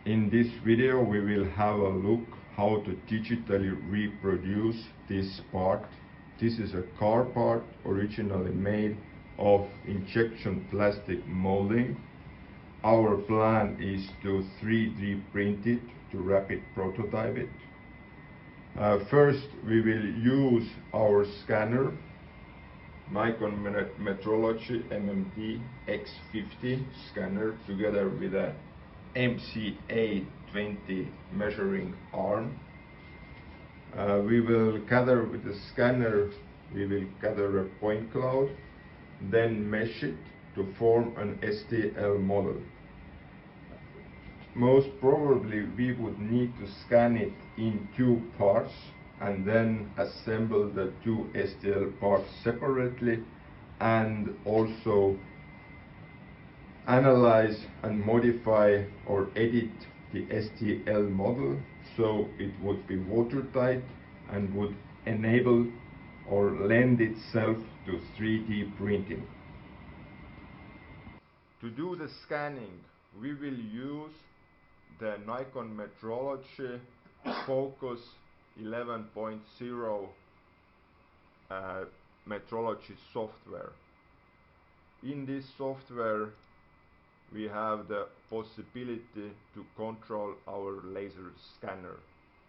In this video we will have a look how to digitally reproduce this part. This is a car part originally made of injection plastic molding. Our plan is to 3D print it, to rapid prototype it. First we will use our scanner, Nikon Metrology MMD X50 scanner, together with a MCA20 measuring arm. We will gather with the scanner, we will gather a point cloud, then mesh it to form an STL model. Most probably we would need to scan it in two parts and then assemble the two STL parts separately, and also analyze and modify or edit the STL model so it would be watertight and would enable or lend itself to 3D printing. To do the scanning, we will use the Nikon Metrology Focus 11.0 metrology software. In this software we have the possibility to control our laser scanner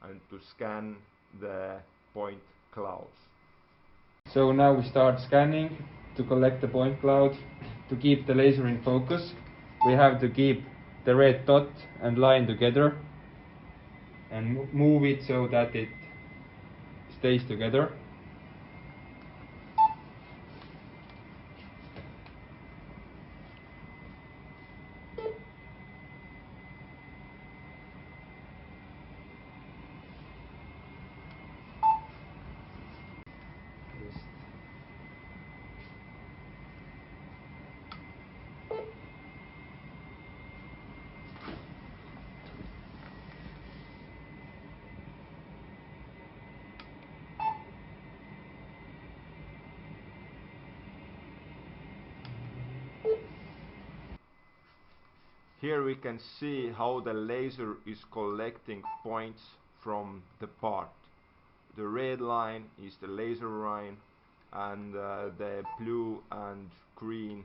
and to scan the point clouds. So now we start scanning to collect the point cloud. To keep the laser in focus, we have to keep the red dot and line together and move it so that it stays together. Here we can see how the laser is collecting points from the part. The red line is the laser line, and the blue and green,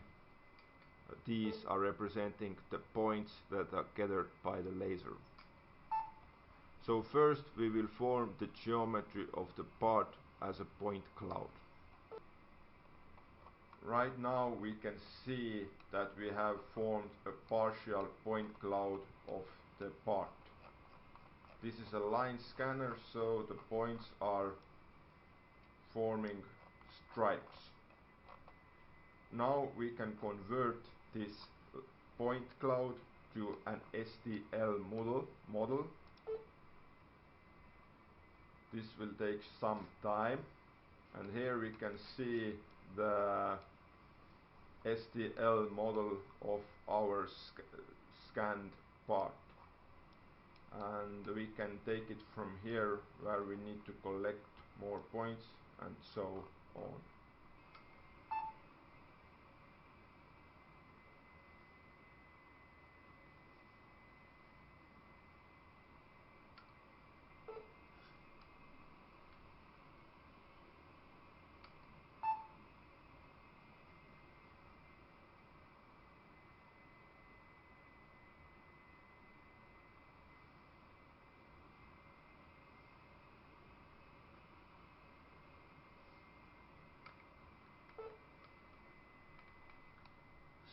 these are representing the points that are gathered by the laser. So first we will form the geometry of the part as a point cloud. Right now we can see that we have formed a partial point cloud of the part. This is a line scanner, so the points are forming stripes. Now we can convert this point cloud to an STL model. This will take some time, and here we can see the STL model of our scanned part, and we can take it from here where we need to collect more points and so on.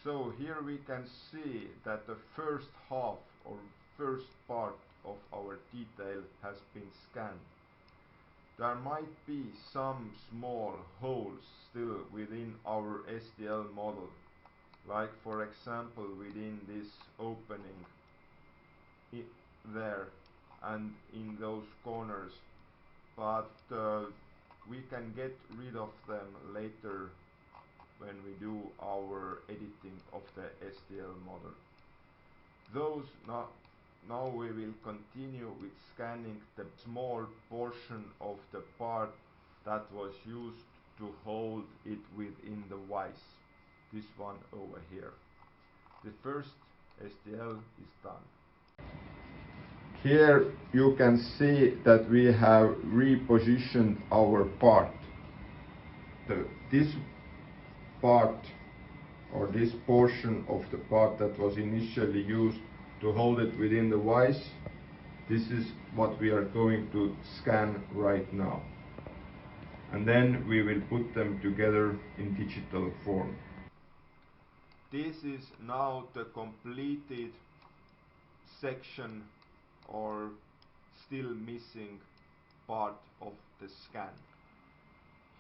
So here we can see that the first half or first part of our detail has been scanned. There might be some small holes still within our STL model, like for example within this opening there and in those corners, but we can get rid of them later when we do our editing of the STL model. Now we will continue with scanning the small portion of the part that was used to hold it within the vise. This one over here. The first STL is done. Here you can see that we have repositioned our part. This part, or this portion of the part that was initially used to hold it within the vise, this is what we are going to scan right now. And then we will put them together in digital form. This is now the completed section or still missing part of the scan.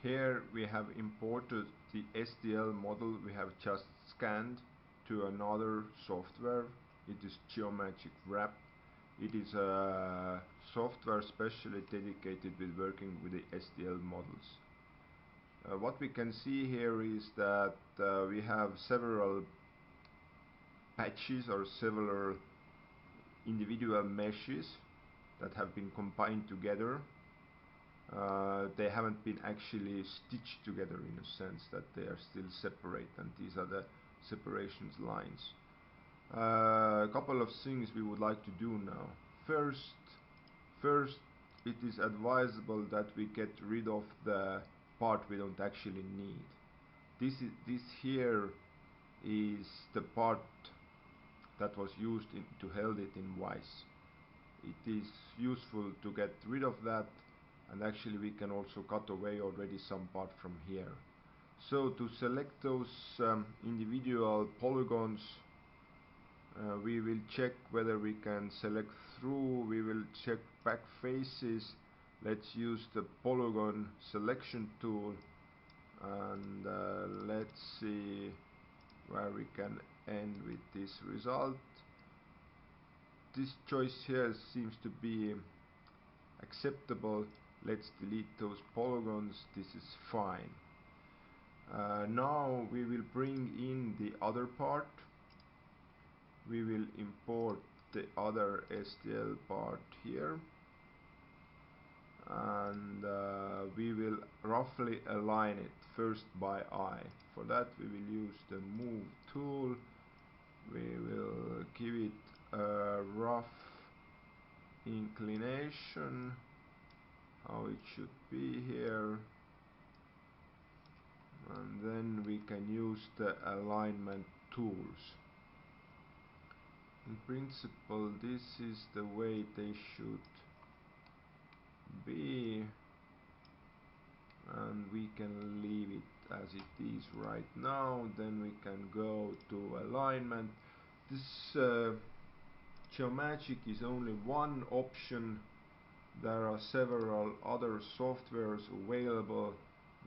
Here we have imported the STL model we have just scanned to another software. It is Geomagic Wrap. It is a software specially dedicated with working with the STL models. What we can see here is that we have several patches or several individual meshes that have been combined together. They haven't been actually stitched together in a sense, that they are still separate, and these are the separations lines. A couple of things we would like to do now. First, it is advisable that we get rid of the part we don't actually need. This here is the part that was used to hold it in vise. It is useful to get rid of that, and actually we can also cut away already some part from here. So to select those individual polygons, we will check whether we can select through. We will check back faces. Let's use the polygon selection tool, and let's see where we can end with this result. This choice here seems to be acceptable. Let's delete those polygons. This is fine. Now we will bring in the other part. We will import the other STL part here, and we will roughly align it first by eye. For that we will use the move tool. We will give it a rough inclination, how it should be here, and then we can use the alignment tools. In principle, this is the way they should be, and we can leave it as it is right now. Then we can go to alignment. This Geomagic is only one option. There are several other softwares available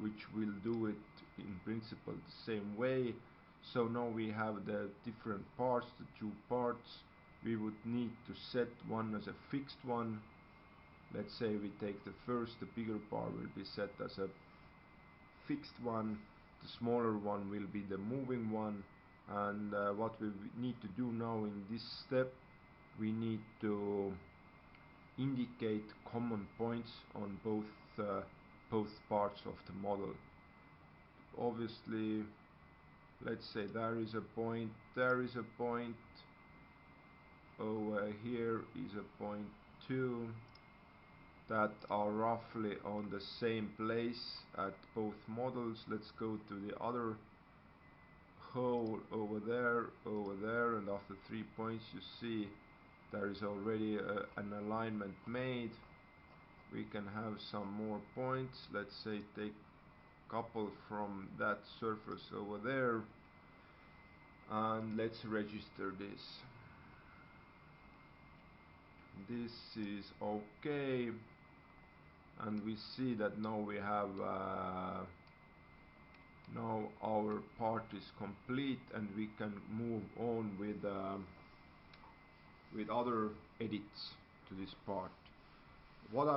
which will do it in principle the same way. So now we have the different parts, the two parts. We would need to set one as a fixed one. Let's say we take the bigger part will be set as a fixed one. The smaller one will be the moving one. And what we need to do now in this step, we need to indicate common points on both parts of the model. Obviously, let's say there is a point, over here is a point too, that are roughly on the same place at both models. Let's go to the other hole over there, and after 3 points you see there is already an alignment made. We can have some more points. Let's say take a couple from that surface over there, and let's register this. This is okay, and we see that now we have now our part is complete, and we can move on with other edits to this part. What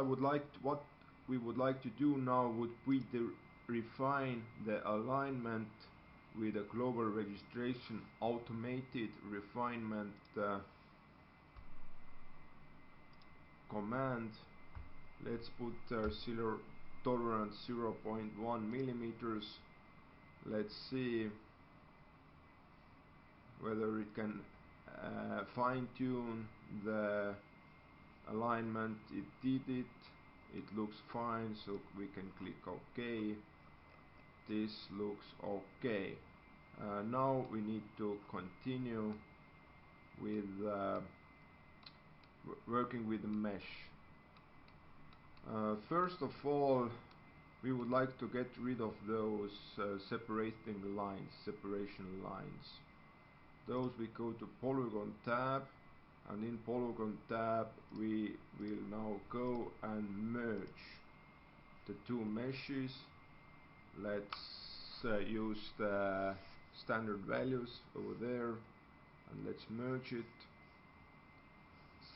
we would like to do now would be to refine the alignment with a global registration automated refinement command. Let's put zero tolerance 0.1 millimeters. Let's see whether it can fine-tune the alignment, it did it. It looks fine, so we can click OK. This looks okay. Now we need to continue with working with the mesh. First of all, we would like to get rid of those separation lines. Those we go to Polygon tab, and in Polygon tab we will now go and merge the two meshes. Let's use the standard values over there and let's merge it.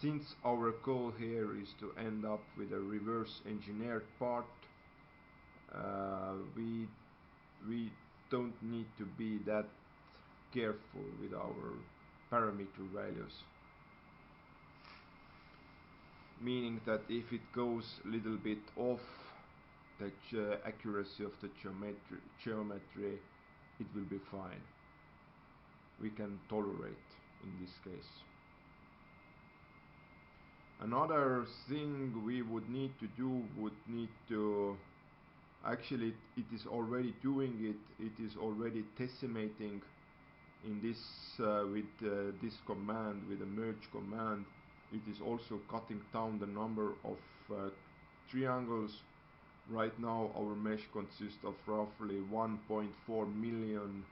Since our goal here is to end up with a reverse engineered part, we don't need to be that careful with our parameter values, meaning that if it goes a little bit off the accuracy of the geometry, it will be fine. We can tolerate in this case. Another thing we would need to do actually it is already doing it is already decimating in this with this command, with the merge command. It is also cutting down the number of triangles. Right now our mesh consists of roughly 1.4 million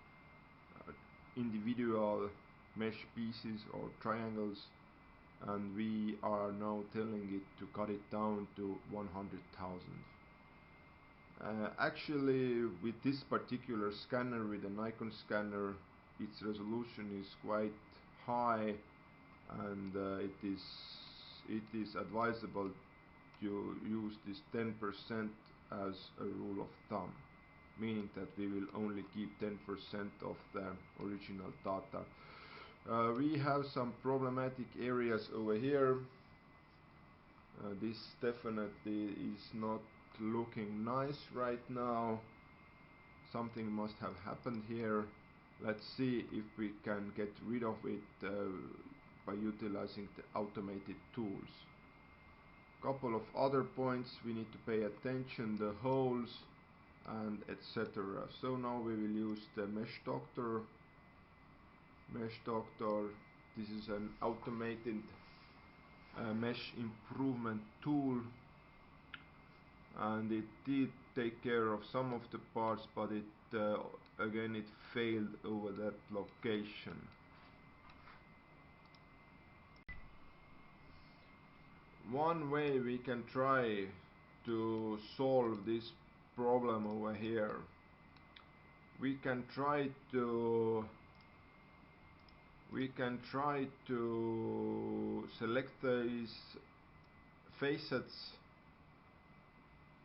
individual mesh pieces or triangles, and we are now telling it to cut it down to 100,000. Actually, with this particular scanner, with the Nikon scanner, its resolution is quite high, and it is advisable to use this 10% as a rule of thumb, meaning that we will only keep 10% of the original data. We have some problematic areas over here. This definitely is not looking nice right now. Something must have happened here. Let's see if we can get rid of it by utilizing the automated tools. Couple of other points we need to pay attention: the holes and etc. So now we will use the Mesh Doctor. This is an automated mesh improvement tool, and it did take care of some of the parts, but it again it failed over that location. One way we can try to solve this problem over here, we can try to select these facets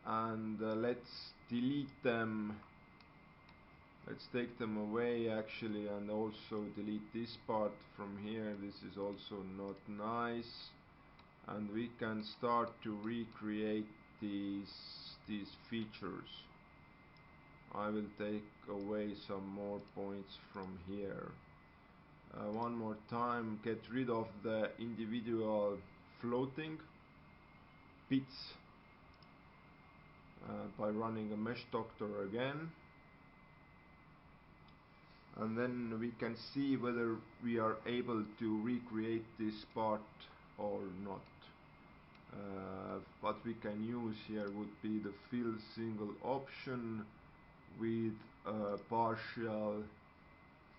and let's delete them. Let's take them away actually, and also delete this part from here. This is also not nice, and we can start to recreate these features. I will take away some more points from here. One more time, get rid of the individual floating bits by running a Mesh Doctor again, and then we can see whether we are able to recreate this part or not. What we can use here would be the fill single option with partial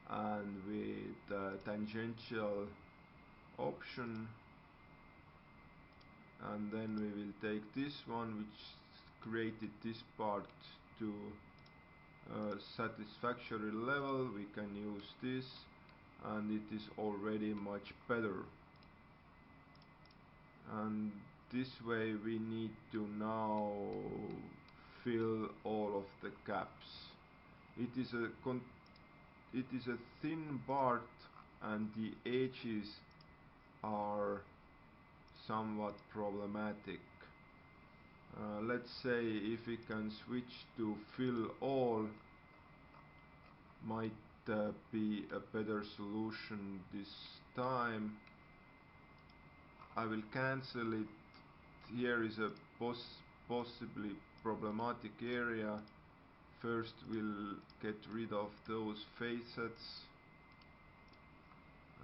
and with tangential option, and then we will take this one which created this part to a satisfactory level. We can use this, and it is already much better. And this way we need to now fill all of the gaps. It is a thin part, and the edges are somewhat problematic. Let's say if we can switch to fill all, might be a better solution this time. I will cancel it. Here is a possibly problematic area. First we'll get rid of those facets,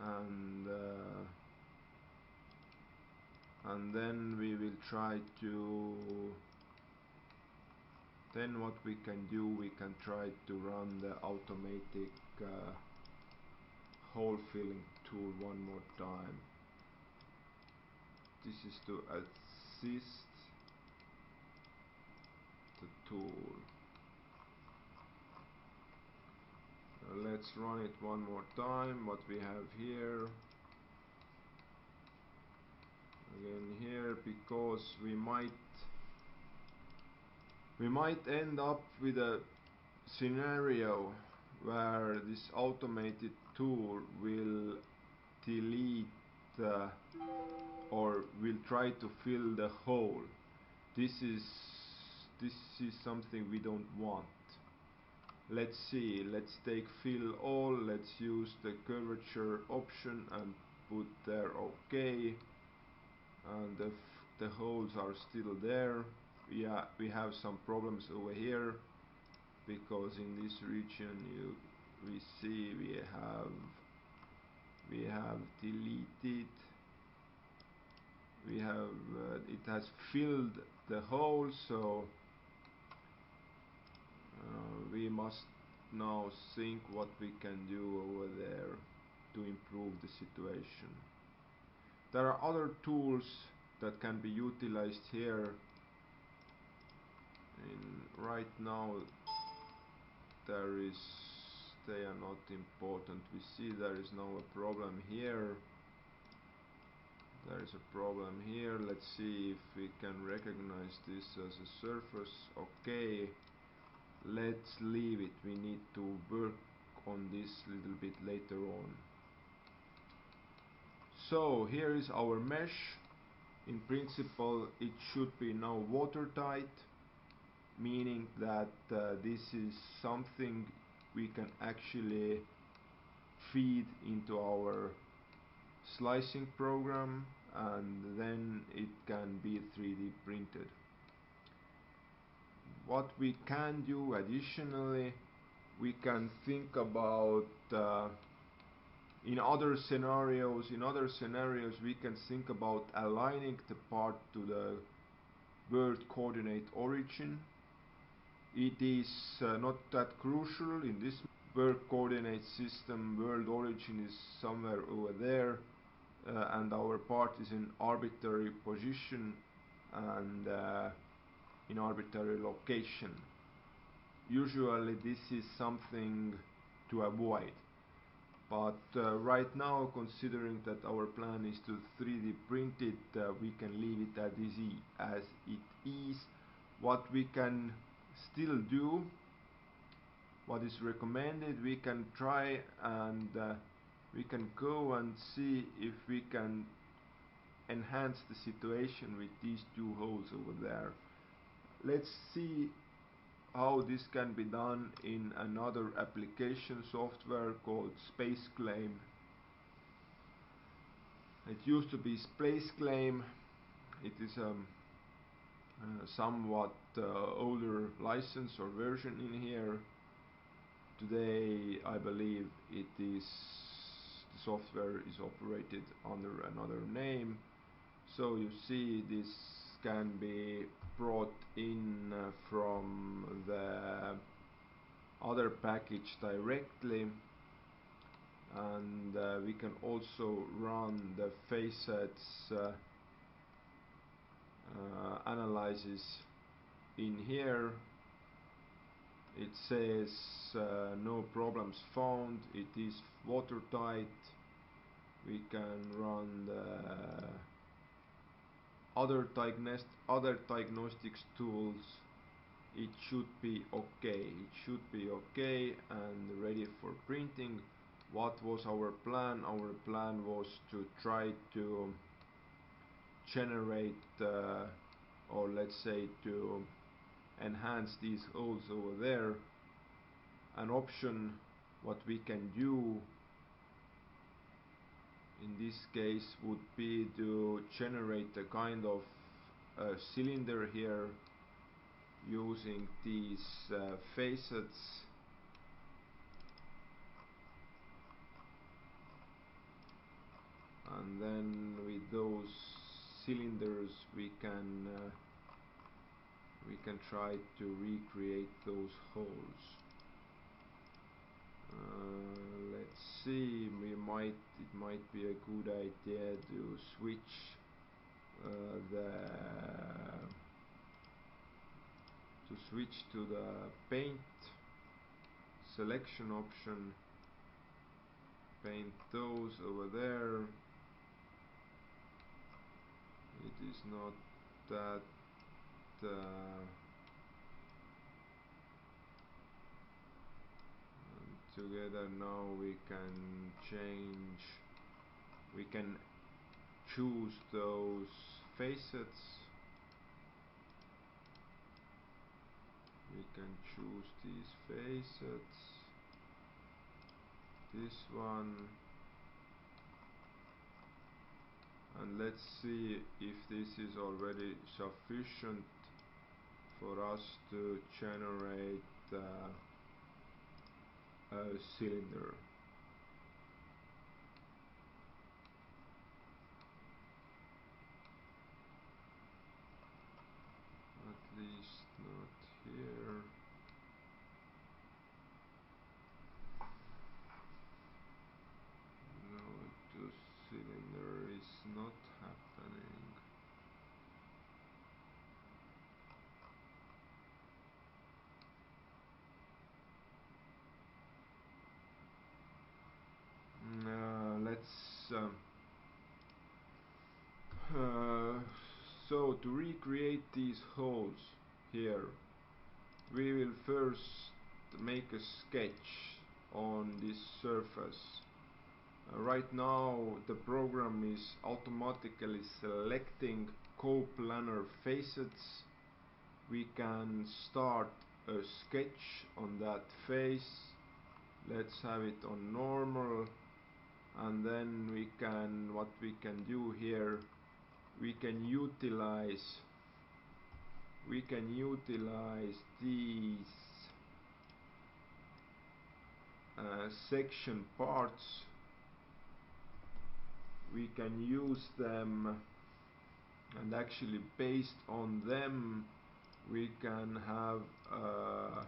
and then we will try to, then what we can do, we can try to run the automatic hole filling tool one more time. This is to assist the tool. Let's run it one more time. What we have here again here, because we might end up with a scenario where this automated tool will delete or will try to fill the hole. This is something we don't want. Let's see, let's take fill all, let's use the curvature option and put there OK, and the holes are still there. Yeah, we have some problems over here, because in this region we see we have deleted, we have it has filled the hole, so we must now think what we can do over there to improve the situation. There are other tools that can be utilized here. Right now they are not important. We see there is now a problem here. There is a problem here. Let's see if we can recognize this as a surface. Okay, let's leave it. We need to work on this a little bit later on. So here is our mesh. In principle it should be now watertight, meaning that this is something we can actually feed into our slicing program, and then it can be 3D printed. What we can do additionally, we can think about in other scenarios we can think about aligning the part to the world coordinate origin. It is not that crucial in this world coordinate system. World origin is somewhere over there, and our part is in arbitrary position and in arbitrary location. Usually this is something to avoid, but right now, considering that our plan is to 3D print it, we can leave it as it is. What we can still do, what is recommended, we can try and we can go and see if we can enhance the situation with these two holes over there. Let's see how this can be done in another application software called SpaceClaim. It used to be SpaceClaim. It is a somewhat older license or version in here. Today I believe the software is operated under another name. So you see, this can be brought in from the other package directly, and we can also run the facets analysis in here. It says no problems found, it is watertight. We can run the other diagnostics tools. It should be okay. It should be okay and ready for printing. What was our plan? Our plan was to try to generate or let's say to enhance these holes over there. An option what we can do in this case would be to generate a kind of cylinder here using these facets. And then with those cylinders we can try to recreate those holes. Let's see, it might be a good idea to switch to the paint selection option, paint those over there. It is not that together. Now we can choose those facets. We can choose these facets, this one, and let's see if this is already sufficient for us to generate a cylinder. At least not here. No, the cylinder is not happening. So to recreate these holes here, we will first make a sketch on this surface. Right now the program is automatically selecting coplanar facets. We can start a sketch on that face. Let's have it on normal, and then what we can do here, we can utilize these section parts. We can use them, and actually based on them we can have a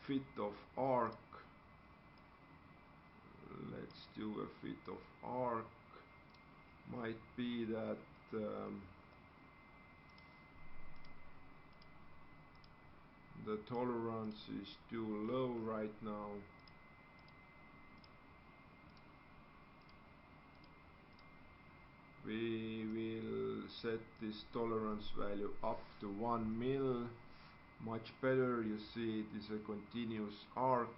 fit of arc. Let's do a fit of arc. Might be that the tolerance is too low right now. We will set this tolerance value up to 1 mil. Much better. You see, it is a continuous arc.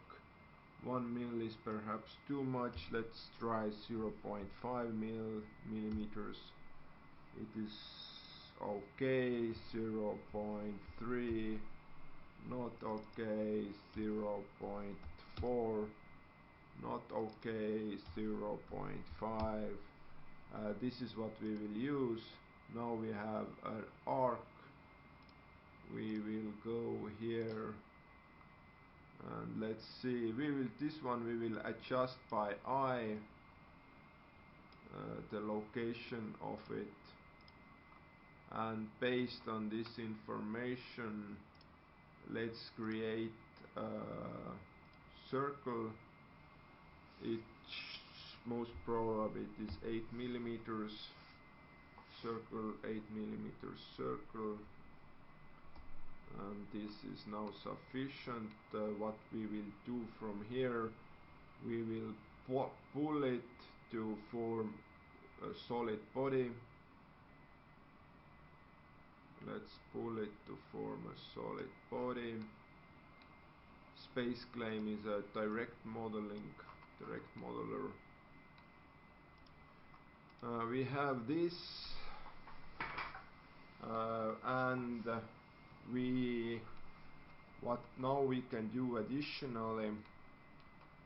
1 mil is perhaps too much. Let's try 0.5 millimeters. It is okay. 0.3 not okay. 0.4 not okay. 0.5. This is what we will use. Now we have an arc. We will go here and let's see. This one we will adjust by eye, the location of it, and based on this information let's create a circle. Most probably it is 8 millimeters circle, 8 millimeters circle, and this is now sufficient. What we will do from here, we will pull it to form a solid body. Let's pull it to form a solid body. Space claim is a direct modeler. We have this, and what now we can do additionally,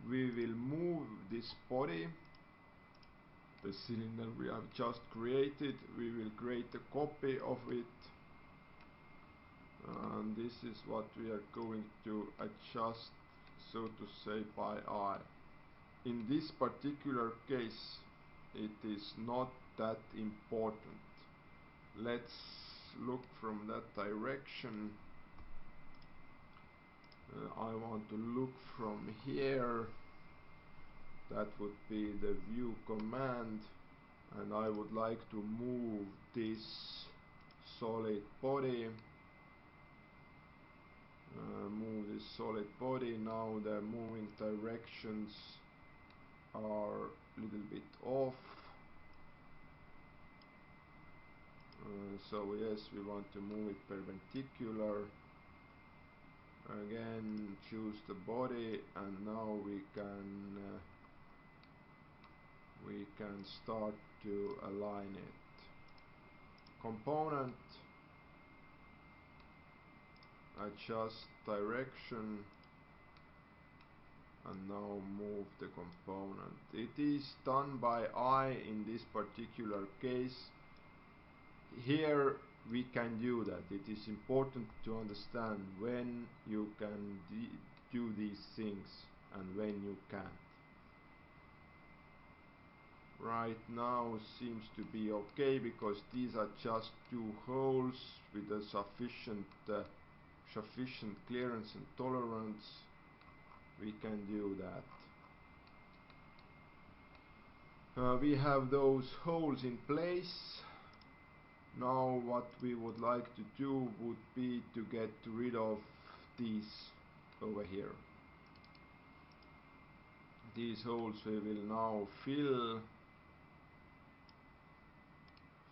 we will move this body the cylinder we have just created. We will create a copy of it, and this is what we are going to adjust, so to say, by eye. In this particular case it is not that important. Let's look from that direction. I want to look from here. That would be the view command, and I would like to move this solid body. Move this solid body. Now the moving directions are a little bit off. So yes, we want to move it perpendicular. Again, choose the body, and now we can start to align it. Component, adjust direction, and now move the component. It is done by eye in this particular case. Here we can do that. It is important to understand when you can do these things and when you can't. Right now seems to be okay, because these are just two holes with a sufficient clearance and tolerance. We can do that. We have those holes in place. Now what we would like to do would be to get rid of these over here. These holes we will now fill.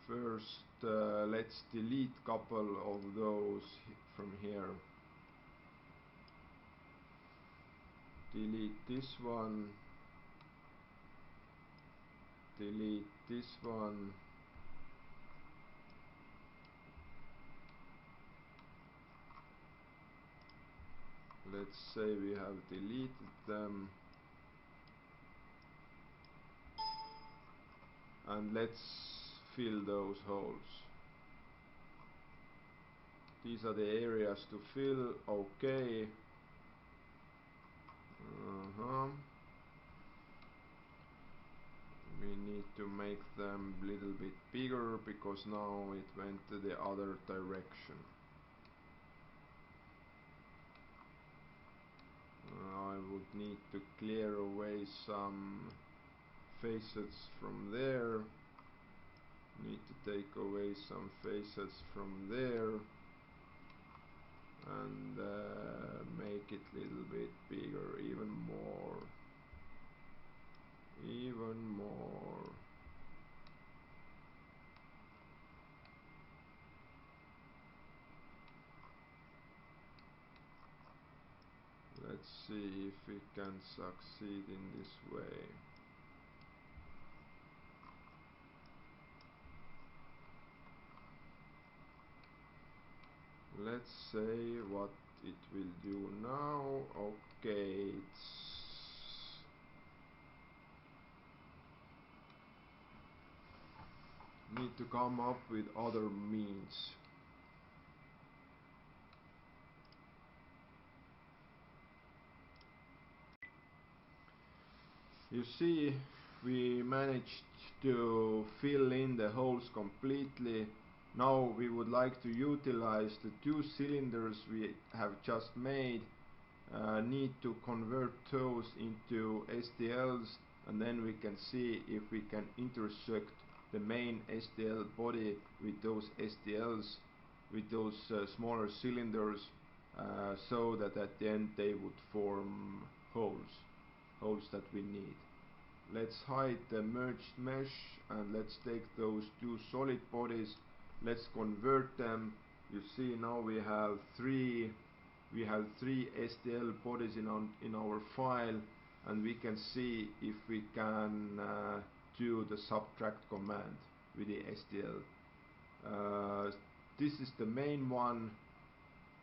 First let's delete couple of those from here. Delete this one. Delete this one. Let's say we have deleted them, and let's fill those holes. These are the areas to fill. Okay. We need to make them a little bit bigger, because now it went to the other direction. I would need to clear away some facets from there. Need to take away some facets from there and make it a little bit bigger, even more. Let's see if we can succeed in this way. Let's say what it will do now. Okay, need to come up with other means. You see, we managed to fill in the holes completely. Now we would like to utilize the two cylinders we have just made. Need to convert those into STLs, and then we can see if we can intersect the main STL body with those STLs, with those smaller cylinders, so that at the end they would form holes that we need. Let's hide the merged mesh, and let's take those two solid bodies. Let's convert them. You see, now we have three STL bodies in our file, and we can see if we can do the subtract command with the STL. This is the main one.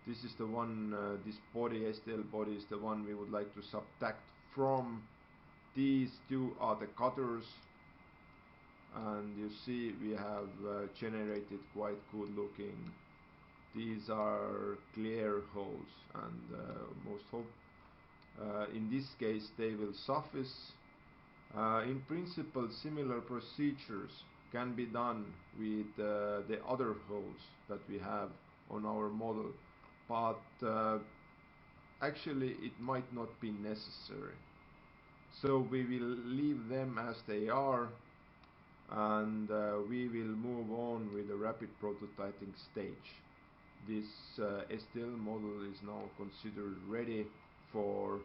This is the one, this body, STL body, is the one we would like to subtract from. These two are the cutters. and you see we have generated quite good looking. These are clear holes, and in this case they will suffice. In principle, similar procedures can be done with the other holes that we have on our model, but actually it might not be necessary. So we will leave them as they are, and we will move on with the rapid prototyping stage. This STL model is now considered ready for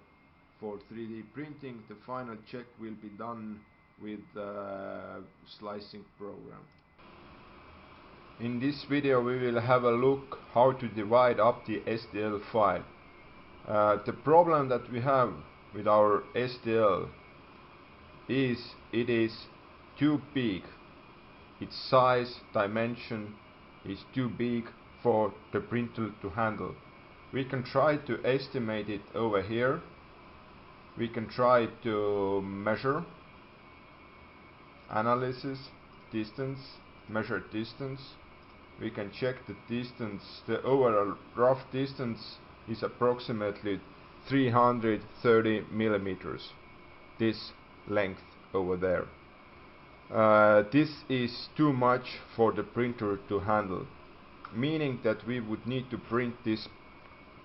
3D printing. The final check will be done with the slicing program. In this video we will have a look how to divide up the STL file. The problem that we have with our STL is it is too big. Its size, dimension is too big for the printer to handle. We can try to estimate it over here. We can try to measure, analysis, distance, measure distance. We can check the distance. The overall rough distance is approximately 330 millimeters. This length over there. This is too much for the printer to handle, meaning that we would need to print this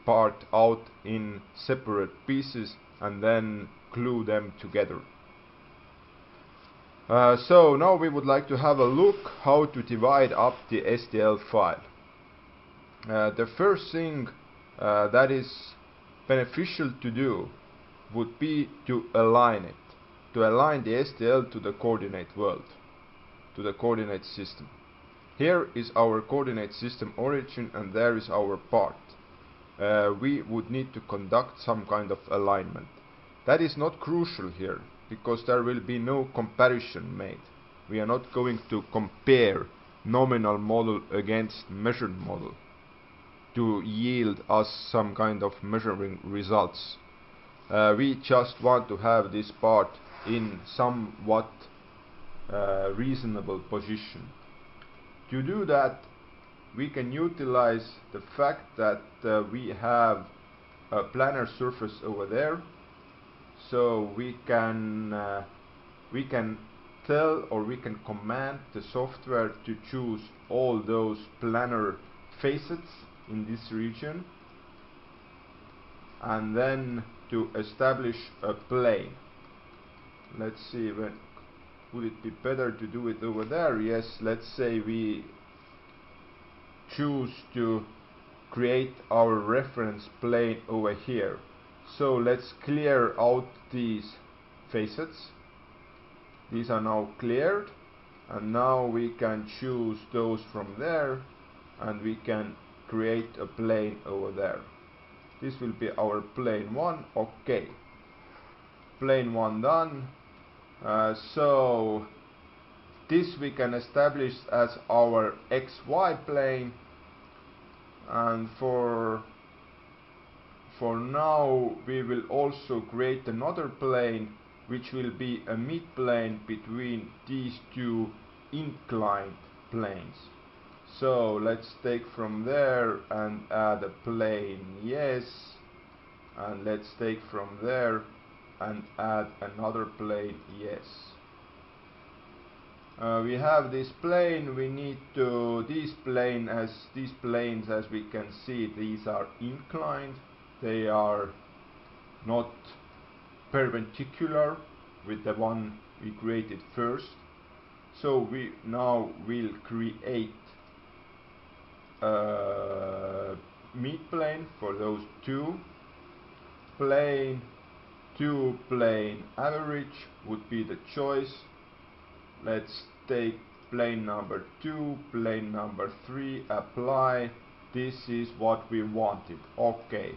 part out in separate pieces and then glue them together. So now we would like to have a look how to divide up the STL file. The first thing that is beneficial to do would be to align it, to align the STL to the coordinate world, to the coordinate system. Here is our coordinate system origin, and there is our part. We would need to conduct some kind of alignment. That is not crucial here, because there will be no comparison made. We are not going to compare nominal model against measured model to yield us some kind of measuring results. We just want to have this part in somewhat reasonable position. To do that, we can utilize the fact that we have a planar surface over there, so we can tell, or we can command the software to choose all those planar facets in this region, and then to establish a plane. Let's see, would it be better to do it over there? Yes, let's say we choose to create our reference plane over here. So let's clear out these facets. These are now cleared, and now we can choose those from there, and we can create a plane over there. This will be our plane 1. Okay, plane 1 done. So this we can establish as our XY plane, and for now we will also create another plane which will be a midplane between these two inclined planes. So let's take from there and add a plane, yes, and let's take from there and add another plane, yes. We have this plane. We need to these planes, as we can see, these are inclined. They are not perpendicular with the one we created first. So we now will create a midplane for those two. Plane 2, plane average would be the choice. Let's take plane number 2, plane number 3, apply. This is what we wanted. Okay.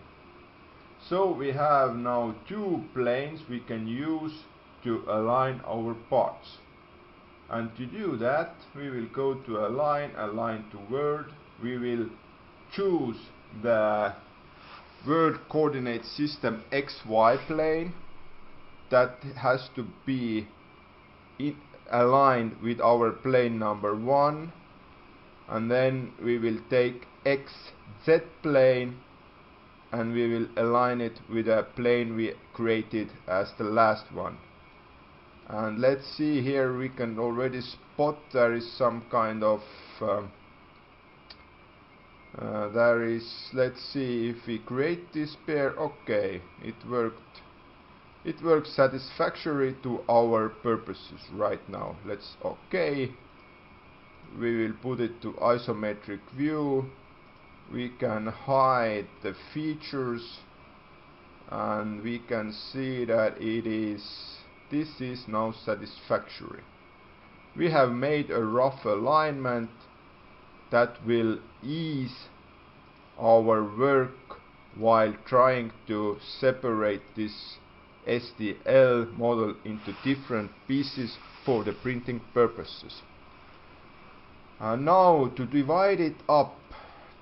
So we have now two planes we can use to align our parts. And to do that, we will go to align to world. We will choose the world coordinate system XY plane. That has to be aligned with our plane number 1, and then we will take XZ plane and we will align it with a plane we created as the last one. And let's see, here we can already spot there is some kind of let's see if we create this pair. Okay, it worked. It works satisfactory to our purposes right now. Let's okay. We will put it to isometric view. We can hide the features and we can see that this is now satisfactory. We have made a rough alignment that will ease our work while trying to separate this STL model into different pieces for the printing purposes. Now to divide it up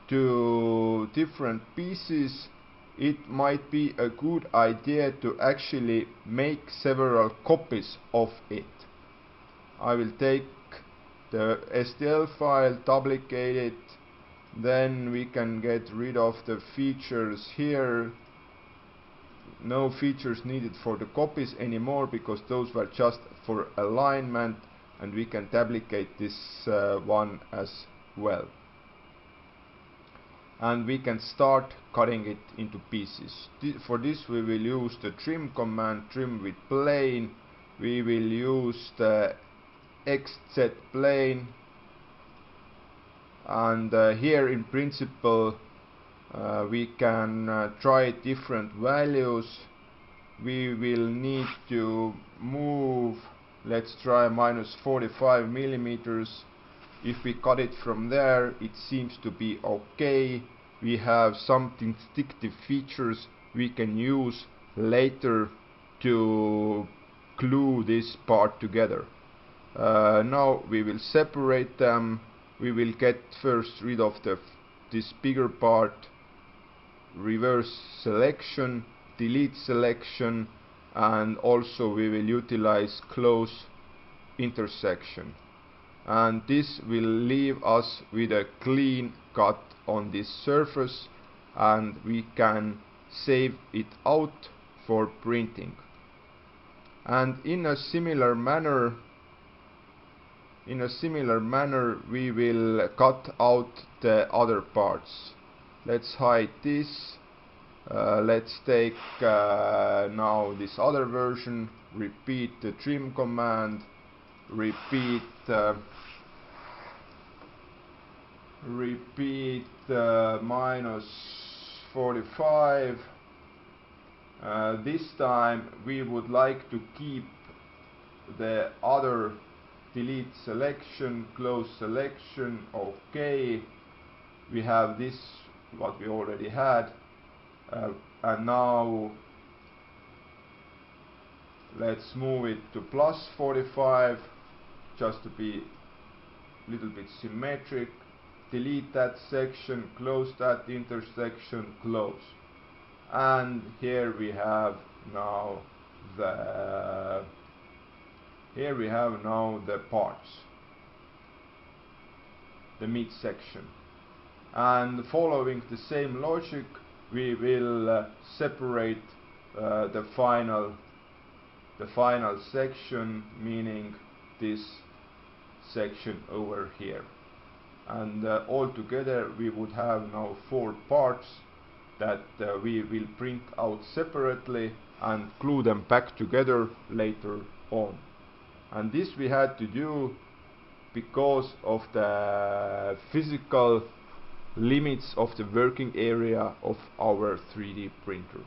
to different pieces, it might be a good idea to actually make several copies of it. I will take the STL file, duplicate it, then we can get rid of the features here. No features needed for the copies anymore because those were just for alignment, and we can duplicate this one as well. And we can start cutting it into pieces. For this we will use the trim command, trim with plane. We will use the XZ plane, and here in principle we can try different values. We will need to move, let's try -45 millimeters. If we cut it from there, it seems to be okay. We have some distinctive features we can use later to glue this part together. Now we will separate them. We will get first rid of this bigger part, reverse selection, delete selection, and also we will utilize close intersection. And this will leave us with a clean cut on this surface, and we can save it out for printing. And in a similar manner we will cut out the other parts. Let's hide this. Let's take now this other version, repeat the trim command, repeat -45. This time we would like to keep the other delete selection, close selection, okay. We have this, what we already had, and now let's move it to +45 just to be a little bit symmetric. Delete that section, close that intersection, close. And here we have now the parts, the midsection. And following the same logic, we will separate the final section, meaning this section over here. And altogether we would have now 4 parts that we will print out separately and glue them back together later on. And this we had to do because of the physical limits of the working area of our 3D printer.